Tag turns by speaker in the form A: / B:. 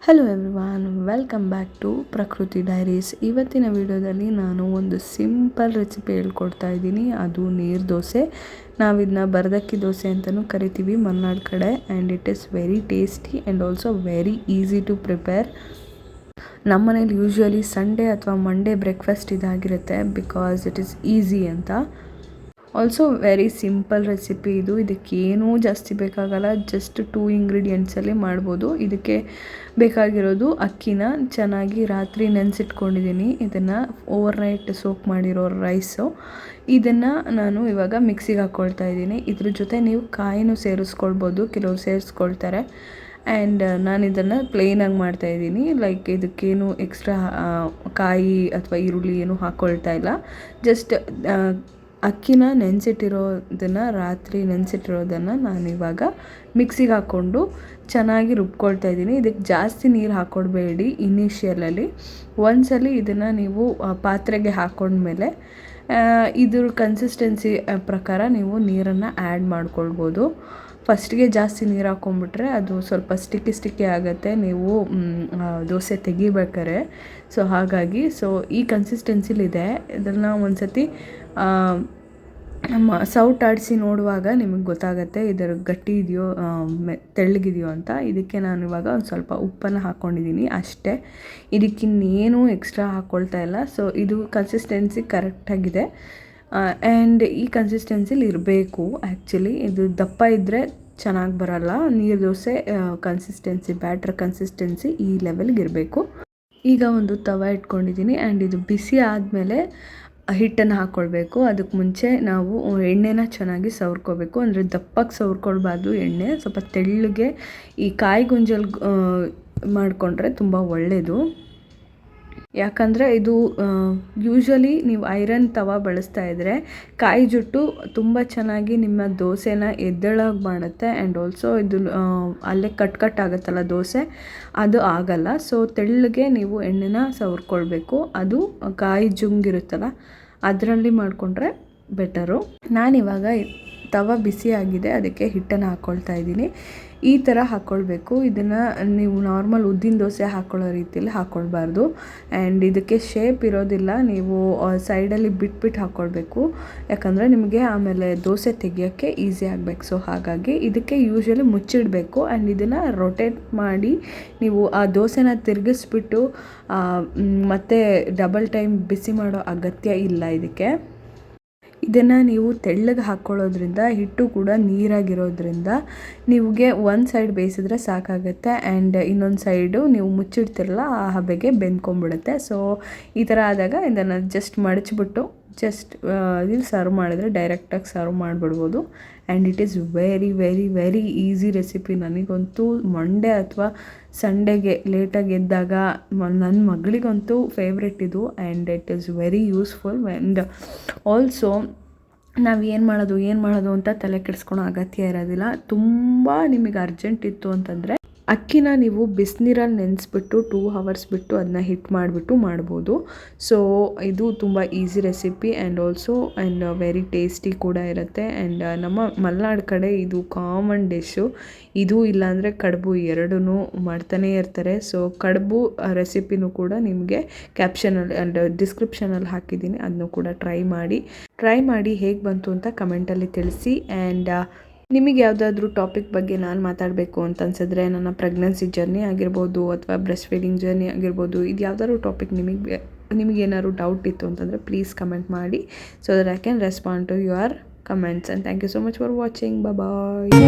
A: Hello everyone, welcome back to Prakruti diaries. ಇವತ್ತಿನ ವಿಡಿಯೋದಲ್ಲಿ ನಾನು ಒಂದು ಸಿಂಪಲ್ ರೆಸಿಪಿ ಹೇಳ್ಕೊಡ್ತಾ ಇದ್ದೀನಿ. ಅದು ನೀರು ದೋಸೆ. ನಾವಿದನ್ನ ಬರದಕ್ಕಿ ದೋಸೆ ಅಂತಲೂ ಕರಿತೀವಿ ಮಲೆನಾಡು ಕಡೆ. And it is very tasty and also very easy to prepare. ನಮ್ಮ ಮನೇಲಿ ಯೂಶ್ವಲಿ ಸಂಡೇ ಅಥವಾ ಮಂಡೇ ಬ್ರೇಕ್ಫಾಸ್ಟ್ ಇದಾಗಿರುತ್ತೆ, ಬಿಕಾಸ್ ಇಟ್ ಈಸ್ ಈಸಿ ಅಂತ. ಆಲ್ಸೋ ವೆರಿ ಸಿಂಪಲ್ ರೆಸಿಪಿ ಇದು. ಇದಕ್ಕೇನೂ ಜಾಸ್ತಿ ಬೇಕಾಗಲ್ಲ, ಜಸ್ಟ್ 2 ಇಂಗ್ರೀಡಿಯೆಂಟ್ಸಲ್ಲಿ ಮಾಡ್ಬೋದು. ಇದಕ್ಕೆ ಬೇಕಾಗಿರೋದು ಅಕ್ಕಿನ ಚೆನ್ನಾಗಿ ರಾತ್ರಿ ನೆನೆಸಿಟ್ಕೊಂಡಿದ್ದೀನಿ. ಇದನ್ನು ಓವರ್ನೈಟ್ ಸೋಕ್ ಮಾಡಿರೋ ರೈಸು. ಇದನ್ನು ನಾನು ಇವಾಗ ಮಿಕ್ಸಿಗೆ ಹಾಕ್ಕೊಳ್ತಾ ಇದ್ದೀನಿ. ಇದ್ರ ಜೊತೆ ನೀವು ಕಾಯಿನೂ ಸೇರಿಸ್ಕೊಳ್ಬೋದು, ಕೆಲವರು ಸೇರಿಸ್ಕೊಳ್ತಾರೆ. ಆ್ಯಂಡ್ ನಾನು ಇದನ್ನು ಪ್ಲೇನಾಗಿ ಮಾಡ್ತಾಯಿದ್ದೀನಿ. ಲೈಕ್ ಇದಕ್ಕೇನು ಎಕ್ಸ್ಟ್ರಾ ಕಾಯಿ ಅಥವಾ ಈರುಳ್ಳಿ ಏನು ಹಾಕ್ಕೊಳ್ತಾ ಇಲ್ಲ. ಜಸ್ಟ್ ಅಕ್ಕಿನ ನೆನೆಸಿಟ್ಟಿರೋದನ್ನು, ರಾತ್ರಿ ನೆನೆಸಿಟ್ಟಿರೋದನ್ನು ನಾನಿವಾಗ ಮಿಕ್ಸಿಗೆ ಹಾಕ್ಕೊಂಡು ಚೆನ್ನಾಗಿ ರುಬ್ಕೊಳ್ತಾ ಇದ್ದೀನಿ. ಇದಕ್ಕೆ ಜಾಸ್ತಿ ನೀರು ಹಾಕ್ಕೊಡ್ಬೇಡಿ ಇನಿಷಿಯಲಲ್ಲಿ. ಒಂದ್ಸಲಿ ಇದನ್ನು ನೀವು ಪಾತ್ರೆಗೆ ಹಾಕ್ಕೊಂಡ್ಮೇಲೆ ಇದ್ರ ಕನ್ಸಿಸ್ಟೆನ್ಸಿ ಪ್ರಕಾರ ನೀವು ನೀರನ್ನು ಆ್ಯಡ್ ಮಾಡ್ಕೊಳ್ಬೋದು. ಫಸ್ಟಿಗೆ ಜಾಸ್ತಿ ನೀರು ಹಾಕ್ಕೊಂಬಿಟ್ರೆ ಅದು ಸ್ವಲ್ಪ ಸ್ಟಿಕ್ಕಿ ಆಗುತ್ತೆ, ನೀವು ದೋಸೆ ತೆಗಿಬೇಕಾರೆ. ಸೊ ಹಾಗಾಗಿ ಈ ಕನ್ಸಿಸ್ಟೆನ್ಸಿಲಿದೆ. ಇದನ್ನು ಒಂದು ಸತಿ ಸೌಟ್ ಆಡಿಸಿ ನೋಡುವಾಗ ನಿಮಗೆ ಗೊತ್ತಾಗುತ್ತೆ ಇದರ ಗಟ್ಟಿ ಇದೆಯೋ ತೆಳ್ಳಗಿದೆಯೋ ಅಂತ. ಇದಕ್ಕೆ ನಾನು ಇವಾಗ ಒಂದು ಸ್ವಲ್ಪ ಉಪ್ಪನ್ನು ಹಾಕ್ಕೊಂಡಿದ್ದೀನಿ ಅಷ್ಟೇ. ಇದಕ್ಕಿನ್ನೇನು ಎಕ್ಸ್ಟ್ರಾ ಹಾಕ್ಕೊಳ್ತಾ ಇಲ್ಲ. ಸೊ ಇದು ಕನ್ಸಿಸ್ಟೆನ್ಸಿ ಕರೆಕ್ಟಾಗಿದೆ. ಆ್ಯಂಡ್ ಈ ಕನ್ಸಿಸ್ಟೆನ್ಸಿಲಿ ಇರಬೇಕು. ಆ್ಯಕ್ಚುಲಿ ಇದು ದಪ್ಪ ಇದ್ದರೆ ಚೆನ್ನಾಗಿ ಬರಲ್ಲ. ನೀರು ದೋಸೆ ಕನ್ಸಿಸ್ಟೆನ್ಸಿ, ಬ್ಯಾಟ್ರ್ ಕನ್ಸಿಸ್ಟೆನ್ಸಿ ಈ ಲೆವೆಲ್ಗೆ ಇರಬೇಕು. ಈಗ ಒಂದು ತವ ಇಟ್ಕೊಂಡಿದ್ದೀನಿ. ಆ್ಯಂಡ್ ಇದು ಬಿಸಿ ಆದಮೇಲೆ ಹಿಟ್ಟನ್ನು ಹಾಕ್ಕೊಳ್ಬೇಕು. ಅದಕ್ಕೆ ಮುಂಚೆ ನಾವು ಎಣ್ಣೆನ ಚೆನ್ನಾಗಿ ಸವರ್ಕೋಬೇಕು. ಅಂದರೆ ದಪ್ಪಕ್ಕೆ ಸವರ್ಕೊಳ್ಬಾರ್ದು ಎಣ್ಣೆ, ಸ್ವಲ್ಪ ತೆಳ್ಳಗೆ. ಈ ಕಾಯಿ ಗುಂಜಲ್ಲಿ ಮಾಡಿಕೊಂಡ್ರೆ ತುಂಬ ಒಳ್ಳೆಯದು. ಯಾಕಂದರೆ ಇದು ಯೂಶ್ವಲಿ ನೀವು ಐರನ್ ತವ ಬಳಸ್ತಾ ಇದ್ದರೆ ಕಾಯಿ ಜುಟ್ಟು ತುಂಬ ಚೆನ್ನಾಗಿ ನಿಮ್ಮ ದೋಸೆನ ಎದ್ದಳಾಗಿ ಮಾಡುತ್ತೆ. ಆ್ಯಂಡ್ ಆಲ್ಸೋ ಇದು ಅಲ್ಲೇ ಕಟ್ ಆಗುತ್ತಲ್ಲ ದೋಸೆ, ಅದು ಆಗಲ್ಲ. ಸೊ ತೆಳ್ಳಗೆ ನೀವು ಎಣ್ಣೆನ ಸವರ್ಕೊಳ್ಬೇಕು. ಅದು ಕಾಯಿ ಜುಂಗಿರುತ್ತಲ್ಲ ಅದರಲ್ಲಿ ಮಾಡಿಕೊಂಡ್ರೆ ಬೆಟರು. ನಾನಿವಾಗ ತವ ಬಿಸಿಯಾಗಿದೆ, ಅದಕ್ಕೆ ಹಿಟ್ಟನ್ನು ಹಾಕ್ಕೊಳ್ತಾ ಇದ್ದೀನಿ. ಈ ಥರ ಹಾಕ್ಕೊಳ್ಬೇಕು. ಇದನ್ನು ನೀವು ನಾರ್ಮಲ್ ಉದ್ದಿನ ದೋಸೆ ಹಾಕ್ಕೊಳ್ಳೋ ರೀತಿಯಲ್ಲಿ ಹಾಕ್ಕೊಳ್ಬಾರ್ದು. ಆ್ಯಂಡ್ ಇದಕ್ಕೆ ಶೇಪ್ ಇರೋದಿಲ್ಲ, ನೀವು ಸೈಡಲ್ಲಿ ಬಿಟ್ಬಿಟ್ಟು ಹಾಕ್ಕೊಳ್ಬೇಕು. ಯಾಕಂದರೆ ನಿಮಗೆ ಆಮೇಲೆ ದೋಸೆ ತೆಗಿಯೋಕ್ಕೆ ಈಸಿ ಆಗಬೇಕು. ಸೊ ಹಾಗಾಗಿ ಇದಕ್ಕೆ ಯೂಶ್ವಲಿ ಮುಚ್ಚಿಡಬೇಕು. ಆ್ಯಂಡ್ ಇದನ್ನು ರೊಟೇಟ್ ಮಾಡಿ ನೀವು ಆ ದೋಸೆನ ತಿರುಗಿಸ್ಬಿಟ್ಟು ಮತ್ತೆ ಡಬಲ್ ಟೈಮ್ ಬಿಸಿ ಮಾಡೋ ಅಗತ್ಯ ಇಲ್ಲ ಇದಕ್ಕೆ. ಇದನ್ನು ನೀವು ತೆಳ್ಳಗೆ ಹಾಕ್ಕೊಳ್ಳೋದ್ರಿಂದ ಹಿಟ್ಟು ಕೂಡ ನೀರಾಗಿರೋದ್ರಿಂದ ನಿಮಗೆ ಒಂದು ಸೈಡ್ ಬೇಯಿಸಿದ್ರೆ ಸಾಕಾಗುತ್ತೆ. ಆ್ಯಂಡ್ ಇನ್ನೊಂದು ಸೈಡು ನೀವು ಮುಚ್ಚಿಡ್ತಿರಲ್ಲ ಆ ಹಬೆಗೆ ಬೆಂದ್ಕೊಂಡ್ಬಿಡುತ್ತೆ. ಸೊ ಈ ಥರ ಆದಾಗ ಇದನ್ನು ಜಸ್ಟ್ ಮಡಚಿಬಿಟ್ಟು ಇಲ್ಲಿ ಸರ್ವ್ ಮಾಡಿದ್ರೆ ಡೈರೆಕ್ಟಾಗಿ ಸರ್ವ್ ಮಾಡಿಬಿಡ್ಬೋದು. And it is very very very easy recipe. ನನಗಂತೂ ಮಂಡೇ ಅಥವಾ ಸಂಡೇಗೆ ಲೇಟಾಗಿ ಎದ್ದಾಗ ನನ್ನ ಮಗಳಿಗಂತೂ ಫೇವ್ರೆಟ್ ಇದು. And it is very useful. And also ನಾವು ಏನು ಮಾಡೋದು ಅಂತ ತಲೆ ಕೆಡಿಸ್ಕೊಳೋ ಅಗತ್ಯ ಇರೋದಿಲ್ಲ. ತುಂಬ ನಿಮಗೆ ಅರ್ಜೆಂಟ್ ಇತ್ತು ಅಂತಂದರೆ ಅಕ್ಕಿನ ನೀವು ಬಿಸಿನೀರಲ್ಲಿ ನೆನೆಸ್ಬಿಟ್ಟು 2 hours ಬಿಟ್ಟು ಅದನ್ನ ಹಿಟ್ಟು ಮಾಡಿಬಿಟ್ಟು ಮಾಡ್ಬೋದು. ಸೊ ಇದು ತುಂಬ easy recipe and very tasty ಕೂಡ ಇರುತ್ತೆ. ಆ್ಯಂಡ್ ನಮ್ಮ ಮಲೆನಾಡು ಕಡೆ ಇದು ಕಾಮನ್ ಡಿಶ್ಶು. ಇದು ಇಲ್ಲಾಂದರೆ ಕಡುಬು ಎರಡೂ ಮಾಡ್ತಾನೇ ಇರ್ತಾರೆ. ಸೊ ಕಡುಬು ರೆಸಿಪಿನೂ ಕೂಡ ನಿಮಗೆ ಕ್ಯಾಪ್ಷನಲ್ಲಿ ಆ್ಯಂಡ್ ಡಿಸ್ಕ್ರಿಪ್ಷನಲ್ಲಿ ಹಾಕಿದ್ದೀನಿ, ಅದನ್ನು ಕೂಡ ಟ್ರೈ ಮಾಡಿ ಹೇಗೆ ಬಂತು ಅಂತ ಕಮೆಂಟಲ್ಲಿ ತಿಳಿಸಿ. ಆ್ಯಂಡ್ ನಿಮಗೆ ಯಾವುದಾದ್ರೂ ಟಾಪಿಕ್ ಬಗ್ಗೆ ನಾನು ಮಾತಾಡಬೇಕು ಅಂತ ಅನ್ಸಿದ್ರೆ, ನನ್ನ ಪ್ರೆಗ್ನೆನ್ಸಿ ಜರ್ನಿ ಆಗಿರ್ಬೋದು ಅಥವಾ ಬ್ರೆಸ್ಟ್ ಫೀಡಿಂಗ್ ಜರ್ನಿ ಆಗಿರ್ಬೋದು, ಇದು ಯಾವುದಾದ್ರೂ ಟಾಪಿಕ್ ನಿಮಗೇನಾದ್ರು ಡೌಟ್ ಇತ್ತು ಅಂತಂದರೆ ಪ್ಲೀಸ್ ಕಮೆಂಟ್ ಮಾಡಿ, so that I can respond to your comments. And thank you so much for watching. Bye.